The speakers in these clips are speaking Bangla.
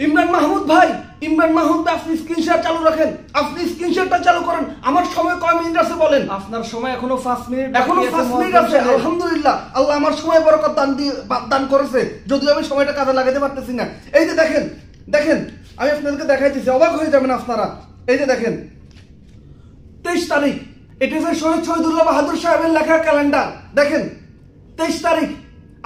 ইমরান মাহমুদ ভাই, ইমরান মাহমুদ ভাই, আপনি স্ক্রিনশট চালু রাখেন, আপনি স্ক্রিনশটটা চালু করেন। আমার সময় কয় মিনিট আছে বলেন? আপনার সময় এখনো 5 মিনিট, এখনো 5 মিনিট আছে। আলহামদুলিল্লাহ, আল্লাহ আমার সময় বরকত দান করেছে, যদিও আমি সময়টা কাজে লাগাতে পারতেছি না। এই যে দেখেন, দেখেন, আমি আপনাদেরকে দেখাইতেছি, অবাক হয়ে যাবেন আপনারা। এই যে দেখেন, 23 তারিখ, এটা হচ্ছে শহীদ শহীদুল্লাহ বাহাদুর সাহেবের লেখা ক্যালেন্ডার। দেখেন 23 তারিখ,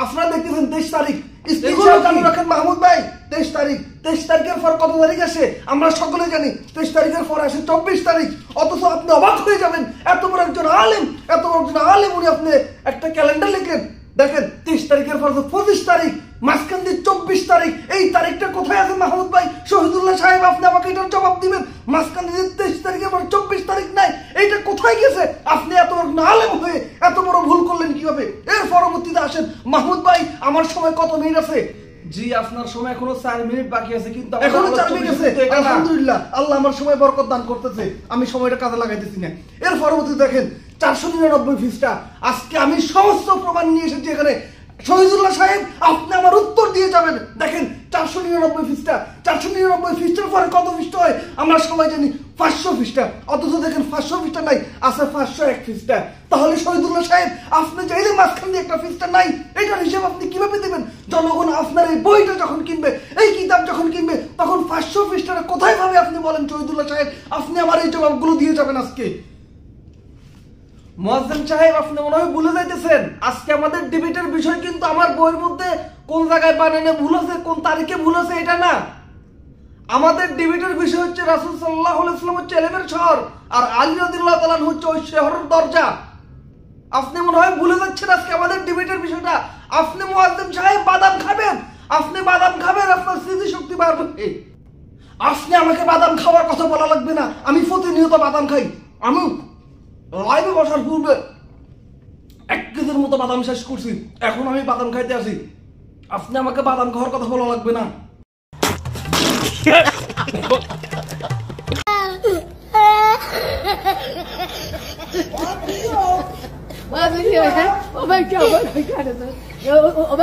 আপনারা দেখতেছেন 23 তারিখ। স্ক্রিনশট চালু রাখেন মাহমুদ ভাই। 23 তারিখ, 23 তারিখের পর কত তারিখ আসে আমরা সকলে জানি। 23 তারিখের পর আসে 24 তারিখ। অথচ আপনি অবাক হয়ে যাবেন, এত বড় একজন আলেম, এত বড় একজন আলেম, উনি আপনি একটা ক্যালেন্ডার লিখেন। দেখেন 23 তারিখের পর 25 তারিখ, মাঝখান দিয়ে 24 তারিখ। এই তারিখটা কোথায় আছে মাহমুদ ভাই? শহীদুল্লাহ সাহেব, আপনি আমাকে এটার জবাব দিবেন। মাঝখান দিয়ে 23 তারিখের পর 24 তারিখ নাই, এইটা কোথায় গেছে? আপনি এত বড় আলেম হয়ে এত বড় ভুল করলেন কিভাবে? এর পরবর্তীতে আসেন মাহমুদ ভাই, আমার সময় কত মিনিট আছে? জি, আপনার সময় এখনো 4 মিনিট বাকি আছে, কিন্তু এখনো 4 মিনিট আছে। আলহামদুলিল্লাহ, আল্লাহ আমার সময় বরকত দান করতেছে, আমি সময়টা কাজে লাগাইতেছি না। এর পরবর্তীতে দেখেন 499 পৃষ্ঠা। আজকে আমি সমস্ত প্রমাণ নিয়ে এসেছি এখানে। শহীদুল্লাহ সাহেব, আপনি আমার উত্তর দিয়ে যাবেন। দেখেন 499 পৃষ্ঠা, 499 পৃষ্ঠার পরে কত পৃষ্ঠা হয় আমরা সবাই জানি, 500 পৃষ্ঠা। অথচ দেখেন 500 পৃষ্ঠা নাই, আছে 501 পৃষ্ঠা। তাহলে শহীদুল্লাহ সাহেব, আপনি চাইলে মাঝখান দিয়ে একটা পৃষ্ঠা নাই, এটার হিসাব আপনি কিভাবে দেবেন? জনগণ আপনার এই বইটা যখন কিনবে, এই কিতাব যখন কিনবে, তখন 500 পৃষ্ঠাটা কোথায় পাবে আপনি বলেন শহীদুল্লাহ সাহেব? আপনি আমার এই জবাবগুলো দিয়ে যাবেন আজকে। মুয়াজ্জিম সাহেব, আপনি মনে হয় ভুলে যাইতেছেন, আজকে আমাদের ডিবেটের বিষয় কিন্তু আমার বইয়ের মধ্যে কোন জায়গায় বানানে ভুল আছে, কোন তারিখে ভুল আছে এটা না। আমাদের ডিবেটের বিষয় হচ্ছে রাসূল সাল্লাল্লাহু আলাইহি ওয়াসাল্লাম হচ্ছে এলেমের শহর, আর আলী রাদিয়াল্লাহু তাআলা হচ্ছে ওই শহরের দরজা। আপনি মনে হয় ভুলে যাচ্ছেন আজকে আমাদের ডিবেটের বিষয়টা। আপনি মুয়াজ্জিম সাহেব বাদাম খাবেন, আপনি বাদাম খাবেন, আপনার স্মৃতিশক্তি বাড়বে। আপনি আমাকে বাদাম খাওয়ার কথা বলা লাগবে না, আমি প্রতিনিয়ত বাদাম খাই। আমি লাইভে বসার পূর্বে 1 কেজির মতো বাদাম শেষ করছি, এখন আমি বাদাম খাইতে আসি। আপনি আমাকে বাদাম খাওয়ার কথা বলা লাগবে না। Oh my God.